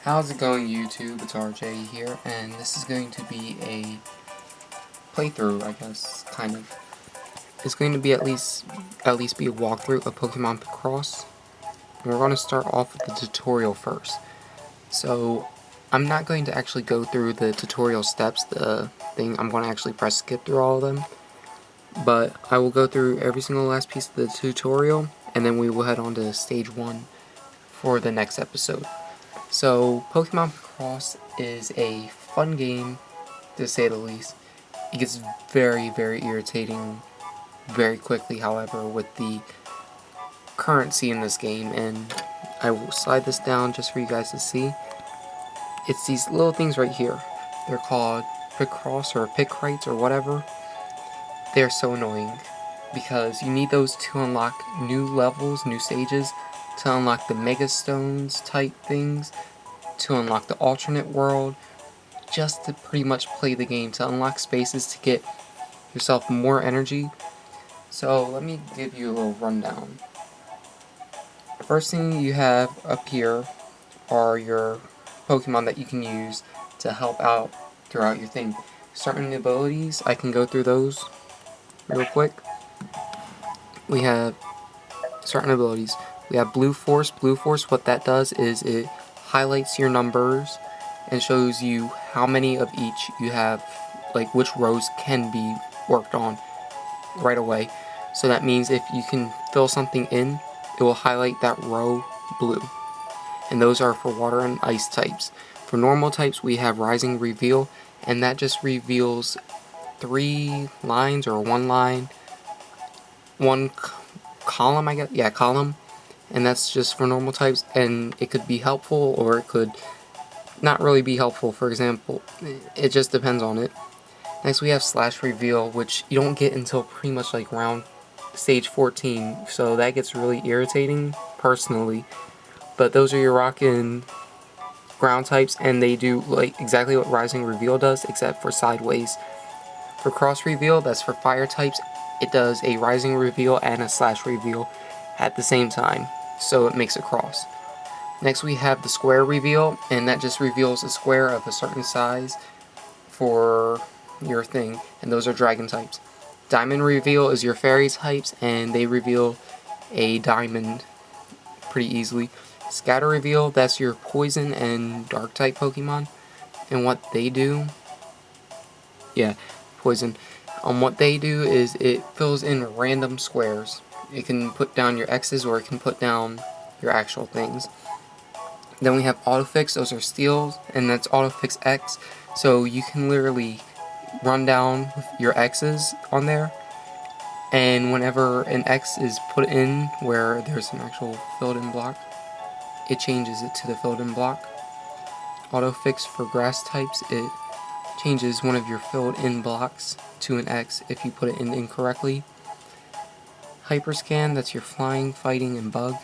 How's it going, YouTube? It's RJ here, and this is going to be a playthrough, I guess, kind of. It's going to be at least be a walkthrough of Pokemon Picross. And we're going to start off with the tutorial first. So, I'm not going to actually go through the tutorial steps, I'm going to actually press skip through all of them. But I will go through every single last piece of the tutorial, and then we will head on to stage 1 for the next episode. So, Pokemon Picross is a fun game, to say the least. It gets very, very irritating very quickly, however, with the currency in this game, and I will slide this down just for you guys to see. It's these little things right here. They're called Picross or Picross or whatever. They're so annoying because you need those to unlock new levels, new stages, to unlock the Mega Stones type things, to unlock the alternate world, just to pretty much play the game, to unlock spaces to get yourself more energy. So let me give you a little rundown. First thing you have up here are your Pokemon that you can use to help out throughout your thing. Certain abilities, I can go through those real quick. We have certain abilities. We have Blue Force. Blue Force, what that does is it highlights your numbers and shows you how many of each you have, like which rows can be worked on right away. So that means if you can fill something in, it will highlight that row blue. And those are for water and ice types. For normal types, we have Rising Reveal, and that just reveals 3 lines or 1 line, 1 column, I guess. Yeah, column. And that's just for normal types, and it could be helpful or it could not really be helpful. For example, it just depends on it. Next we have Slash Reveal, which you don't get until pretty much like around stage 14, so that gets really irritating personally. But those are your rock and ground types, and they do like exactly what Rising Reveal does, except for sideways. For Cross Reveal, that's for fire types, it does a Rising Reveal and a Slash Reveal at the same time, so it makes a cross. Next we have the Square Reveal, and that just reveals a square of a certain size for your thing, and those are dragon types. Diamond Reveal is your fairy types, and they reveal a diamond pretty easily. Scatter Reveal, that's your poison and dark type Pokemon, and what they do, poison. What they do is it fills in random squares. It can put down your X's or it can put down your actual things. Then we have Autofix, those are steals, and that's Autofix X, so you can literally run down your X's on there, and whenever an X is put in where there's an actual filled in block, it changes it to the filled in block. Autofix for grass types, it changes one of your filled in blocks to an X if you put it in incorrectly. Hyperscan, that's your flying, fighting, and bug,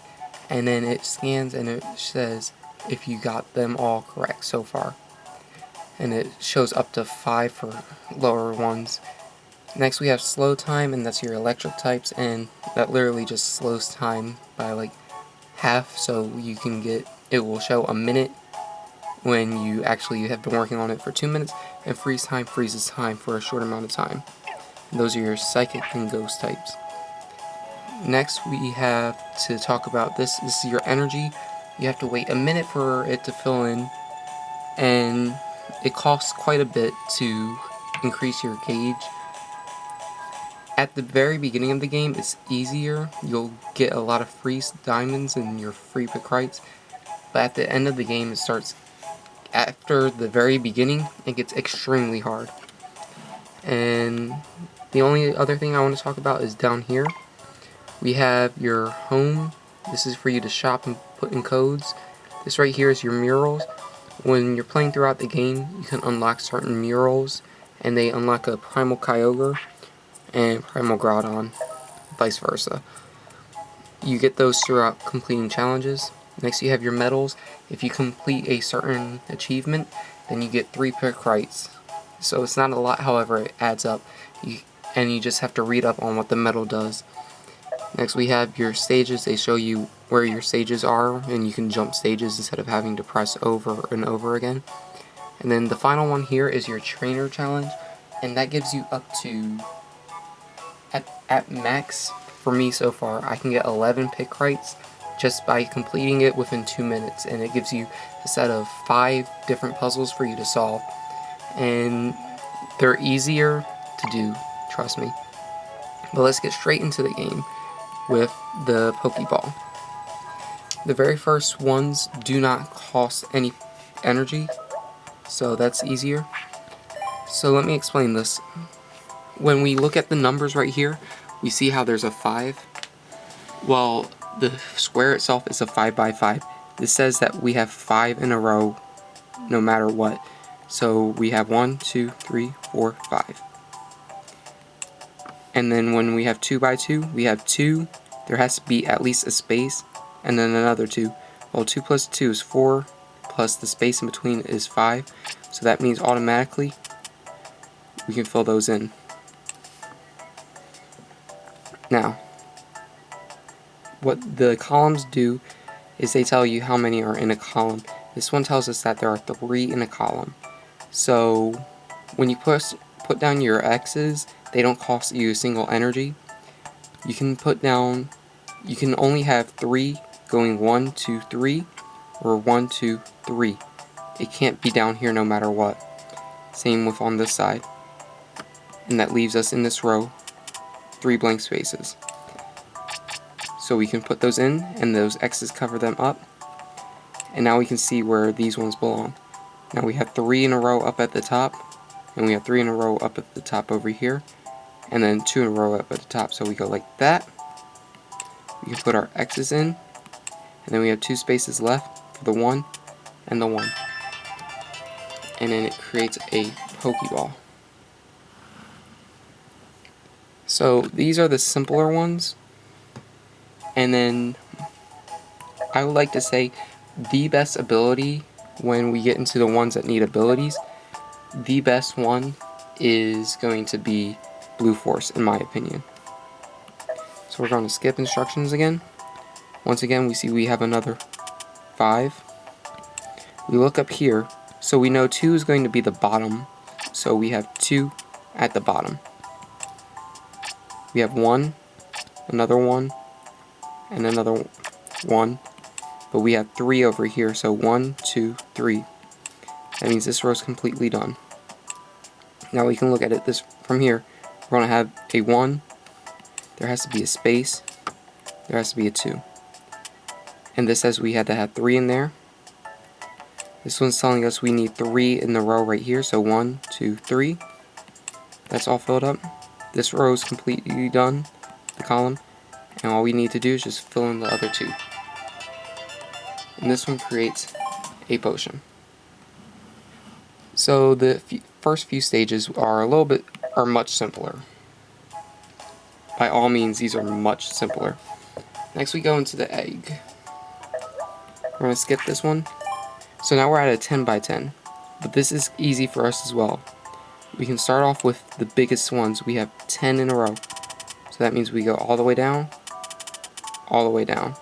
and then it scans and it says if you got them all correct so far, and it shows up to 5 for lower ones. Next we have slow time, and that's your electric types, and that literally just slows time by like half, so you can get, it will show a minute when you actually have been working on it for 2 minutes, and freeze time freezes time for a short amount of time. And those are your psychic and ghost types. Next we have to talk about this is your energy. You have to wait a minute for it to fill in, and it costs quite a bit to increase your gauge. At the very beginning of the game, it's easier. You'll get a lot of free diamonds and your free Picross, but at the end of the game, it starts, after the very beginning, it gets extremely hard. And the only other thing I want to talk about is down here. We have your home. This is for you to shop and put in codes. This right here is your murals. When you're playing throughout the game, you can unlock certain murals, and they unlock a Primal Kyogre and Primal Groudon, vice versa. You get those throughout completing challenges. Next you have your medals. If you complete a certain achievement, then you get 3 Picross. So it's not a lot, however it adds up, and you just have to read up on what the medal does. Next we have your stages. They show you where your stages are, and you can jump stages instead of having to press over and over again. And then the final one here is your trainer challenge, and that gives you up to, at max for me so far, I can get 11 Picross just by completing it within 2 minutes, and it gives you a set of 5 different puzzles for you to solve, and they're easier to do, trust me. But let's get straight into the game with the Pokeball. The very first ones do not cost any energy, so that's easier. So let me explain this. When we look at the numbers right here, we see how there's a 5. Well, the square itself is a 5 by 5. This says that we have 5 in a row no matter what. So we have 1, 2, 3, 4, 5. And then when we have 2 by 2, we have 2. There has to be at least a space, and then another 2. Well, 2 plus 2 is 4, plus the space in between is 5. So that means automatically we can fill those in. Now, what the columns do is they tell you how many are in a column. This one tells us that there are 3 in a column. So when you put down your X's, they don't cost you a single energy. You can only have 3 going 1, 2, 3, or 1, 2, 3. It can't be down here no matter what. Same with on this side. And that leaves us in this row 3 blank spaces. So we can put those in, and those X's cover them up. And now we can see where these ones belong. Now we have 3 in a row up at the top, and we have 3 in a row up at the top over here, and then 2 in a row up at the top. So we go like that. We can put our X's in, and then we have 2 spaces left for the 1 and the 1. And then it creates a Pokeball. So these are the simpler ones. And then I would like to say the best ability when we get into the ones that need abilities, the best one is going to be Blue Force, in my opinion. So we're going to skip instructions again. Once again, we see we have another 5. We look up here, so we know 2 is going to be the bottom, so we have 2 at the bottom. We have 1, another 1, and another 1, but we have 3 over here, so 1, 2, 3. That means this row is completely done. Now we can look at it this from here. We're going to have a 1, there has to be a space, there has to be a 2. And this says we had to have 3 in there. This one's telling us we need 3 in the row right here, so 1, 2, 3. That's all filled up. This row is completely done, the column. And all we need to do is just fill in the other 2. And this one creates a potion. So the first few stages are much simpler. By all means, these are much simpler. Next we go into the egg. We're going to skip this one. So now we're at a 10 by 10. But this is easy for us as well. We can start off with the biggest ones. We have 10 in a row. So that means we go all the way down, all the way down.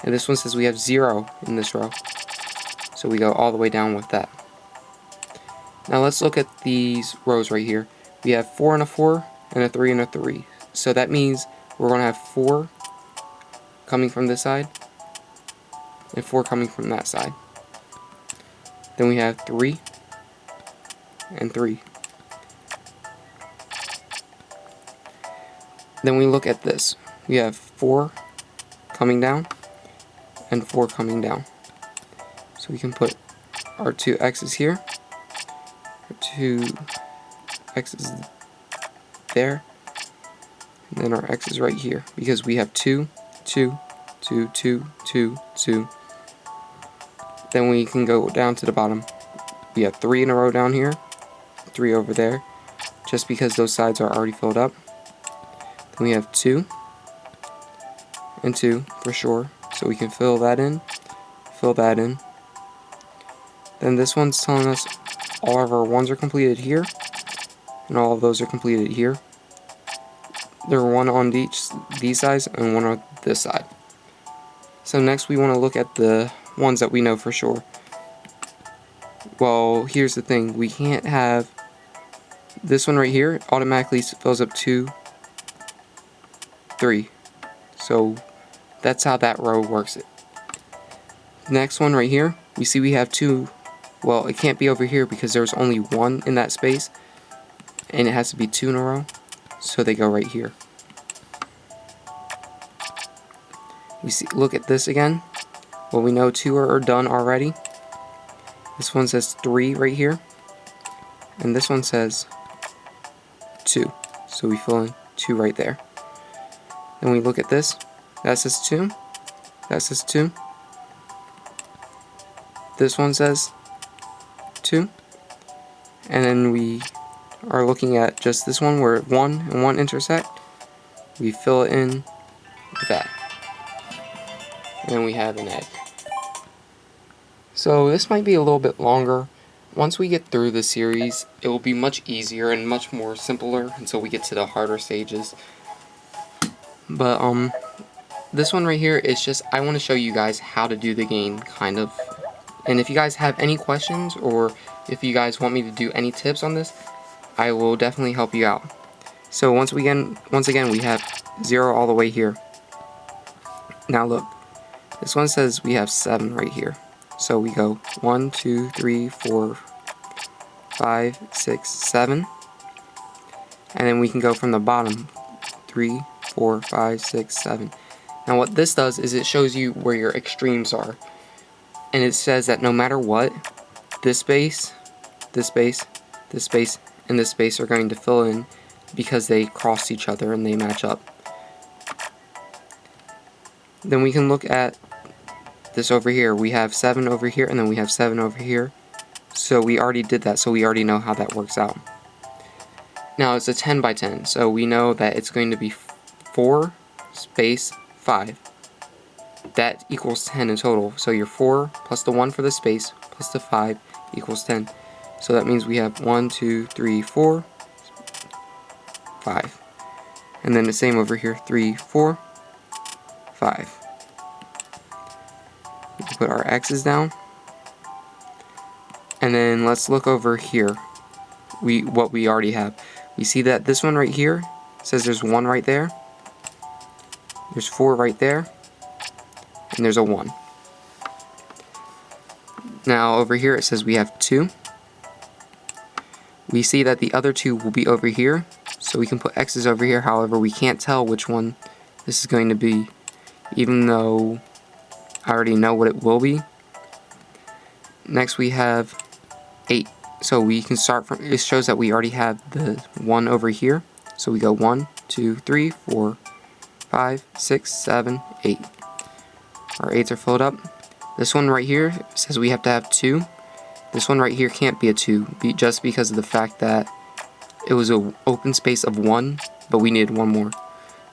And this one says we have 0 in this row. So we go all the way down with that. Now let's look at these rows right here. We have 4 and a 4, and a 3 and a 3. So that means we're going to have 4 coming from this side, and 4 coming from that side. Then we have 3 and 3. Then we look at this. We have 4 coming down and 4 coming down. So we can put our 2 X's here, our 2 X's there, and then our X's right here, because we have 2, 2, 2, 2, 2, 2. Then we can go down to the bottom. We have 3 in a row down here, 3 over there, just because those sides are already filled up. Then we have 2 and 2 for sure, so we can fill that in, fill that in. Then this one's telling us all of our 1s are completed here, and all of those are completed here. There are one on these sides and one on this side. So next we want to look at the ones that we know for sure. Well, here's the thing. We can't have this one right here automatically fills up 2, 3. So that's how that row works. Next one right here, we see we have 2. Well, it can't be over here because there's only 1 in that space, and it has to be 2 in a row, so they go right here. We see, look at this again. Well, we know 2 are done already. This one says 3 right here, and this one says 2, so we fill in 2 right there. Then we look at this, that says 2, that says 2, this one says 2, and then we are looking at just this one where 1 and 1 intersect. We fill it in with that, and then we have an egg. So this might be a little bit longer. Once we get through the series, it will be much easier and much more simpler until we get to the harder stages. But this one right here is just, I want to show you guys how to do the game, kind of. And if you guys have any questions, or if you guys want me to do any tips on this, I will definitely help you out. So once again we have 0 all the way here. Now look, this one says we have 7 right here. So we go 1, 2, 3, 4, 5, 6, 7. And then we can go from the bottom, 3, 4, 5, 6, 7. Now what this does is it shows you where your extremes are. And it says that no matter what, this space, this space, this space, and this space are going to fill in because they cross each other and they match up. Then we can look at this over here. We have 7 over here, and then we have 7 over here. So we already did that, so we already know how that works out. Now it's a 10 by 10, so we know that it's going to be 4 space 5. That equals 10 in total. So your 4 plus the 1 for the space plus the 5 equals 10. So that means we have 1, 2, 3, 4, 5. And then the same over here, 3, 4, 5. We can put our X's down. And then let's look over here. What we already have. We see that this one right here says there's 1 right there. There's 4 right there. And there's a 1. Now over here it says we have 2. We see that the other 2 will be over here, so we can put X's over here. However, we can't tell which one this is going to be, even though I already know what it will be. Next we have 8. So we can start from, it shows that we already have the 1 over here. So we go 1, 2, 3, 4, 5, 6, 7, 8. Our 8s are filled up. This one right here says we have to have 2. This one right here can't be a 2, just because of the fact that it was an open space of 1, but we needed 1 more.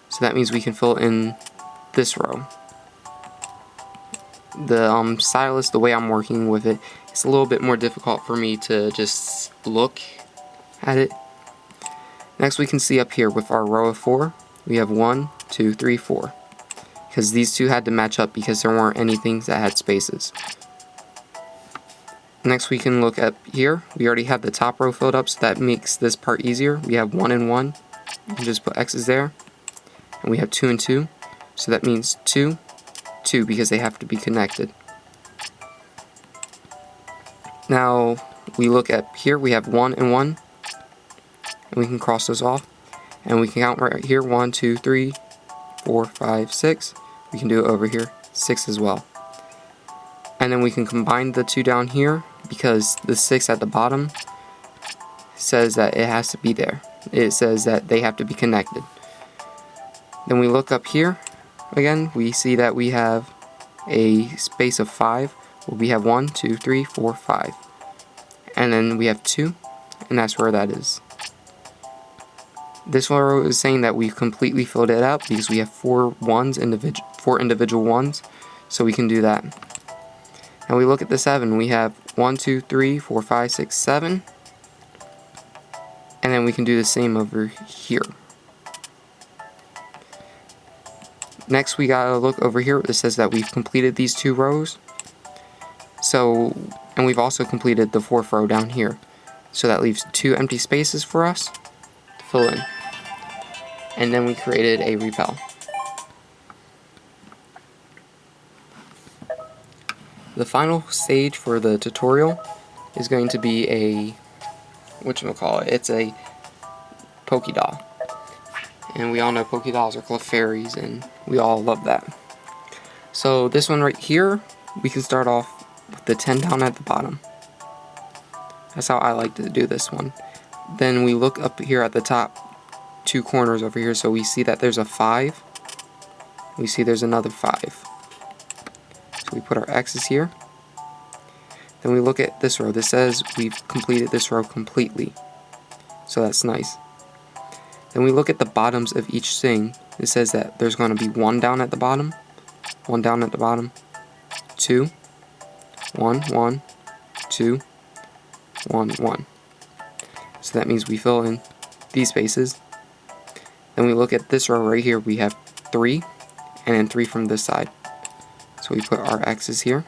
So that means we can fill in this row. The stylus, the way I'm working with it, it's a little bit more difficult for me to just look at it. Next we can see up here with our row of 4, we have 1, 2, 3, 4. Because these 2 had to match up because there weren't anything that had spaces. Next we can look up here. We already have the top row filled up, so that makes this part easier. We have 1 and 1. You can just put X's there. And we have 2 and 2. So that means 2, 2, because they have to be connected. Now we look at here, we have 1 and 1. And we can cross those off. And we can count right here, 1, 2, 3, 4, 5, 6. We can do it over here, 6 as well. And then we can combine the 2 down here, because the 6 at the bottom says that it has to be there. It says that they have to be connected. Then we look up here, again, we see that we have a space of 5. Well, we have 1, 2, 3, 4, 5. And then we have 2, and that's where that is. This row is saying that we've completely filled it out because we have 4 individual ones, so we can do that. Now we look at the 7, we have 1, 2, 3, 4, 5, 6, 7, and then we can do the same over here. Next we gotta look over here. It says that we've completed these 2 rows. So, and we've also completed the 4th row down here. So that leaves 2 empty spaces for us to fill in. And then we created a repel. The final stage for the tutorial is going to be a, whatchamacallit, it's a Poké Doll. And we all know Poké Dolls are Clefairies, and we all love that. So this one right here, we can start off with the 10 down at the bottom. That's how I like to do this one. Then we look up here at the top 2 corners over here, so we see that there's a 5. We see there's another 5. So we put our X's here. Then we look at this row. This says we've completed this row completely. So that's nice. Then we look at the bottoms of each thing. It says that there's going to be 1 down at the bottom, 1 down at the bottom, 2, 1, 1, 2, 1, 1. So that means we fill in these spaces. Then we look at this row right here. We have 3, and then 3 from this side. So we put our X's here.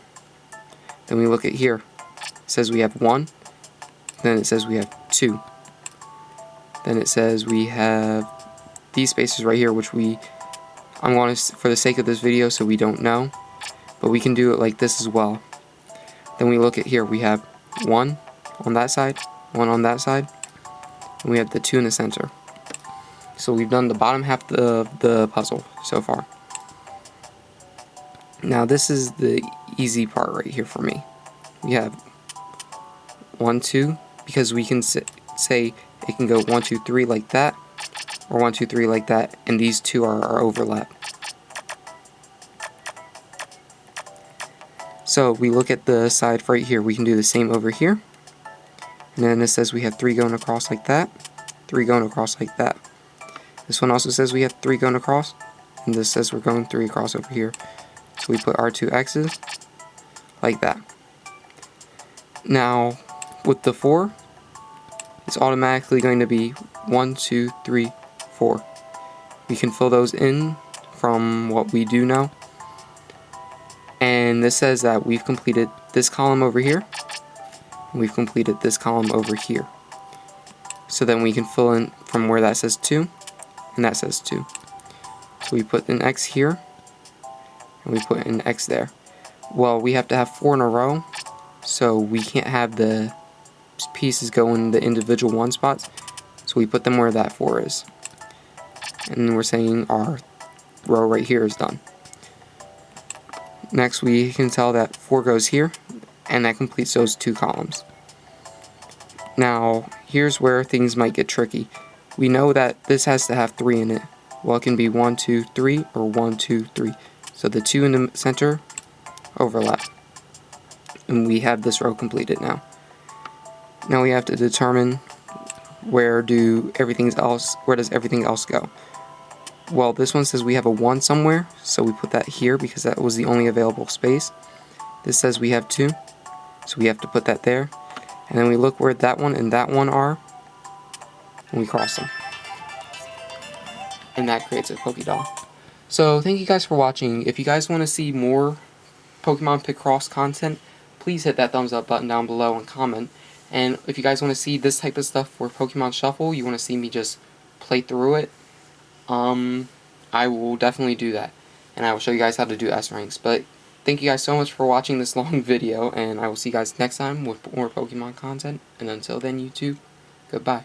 Then we look at here. It says we have 1. Then it says we have 2. Then it says we have these spaces right here, which I'm going to, for the sake of this video, so we don't know. But we can do it like this as well. Then we look at here. We have 1 on that side, 1 on that side, and we have the 2 in the center. So we've done the bottom half of the puzzle so far. Now this is the easy part right here for me. We have 1, 2, because we can say it can go 1, 2, 3 like that, or 1, 2, 3 like that, and these 2 are our overlap. So we look at the side right here. We can do the same over here. And then it says we have 3 going across like that, 3 going across like that. This one also says we have 3 going across, and this says we're going 3 across over here. So we put our 2 X's like that. Now with the 4, it's automatically going to be 1, 2, 3, 4. We can fill those in from what we do know. And this says that we've completed this column over here, and we've completed this column over here. So then we can fill in from where that says 2, and that says 2. So we put an X here, and we put an X there. Well, we have to have 4 in a row, so we can't have the pieces go in the individual 1 spots, so we put them where that 4 is. And we're saying our row right here is done. Next we can tell that 4 goes here, and that completes those 2 columns. Now here's where things might get tricky. We know that this has to have 3 in it. Well, it can be 1, 2, 3, or 1, 2, 3. So the 2 in the center overlap. And we have this row completed now. Now we have to determine where does everything else go. Well, this one says we have a 1 somewhere, so we put that here because that was the only available space. This says we have 2, so we have to put that there. And then we look where that one and that one are, and we cross them. And that creates a Poké Doll. So thank you guys for watching. If you guys want to see more Pokemon Picross content, please hit that thumbs up button down below and comment. And if you guys want to see this type of stuff for Pokemon Shuffle, you want to see me just play through it, I will definitely do that. And I will show you guys how to do S ranks. But thank you guys so much for watching this long video, and I will see you guys next time with more Pokemon content. And until then, YouTube, goodbye.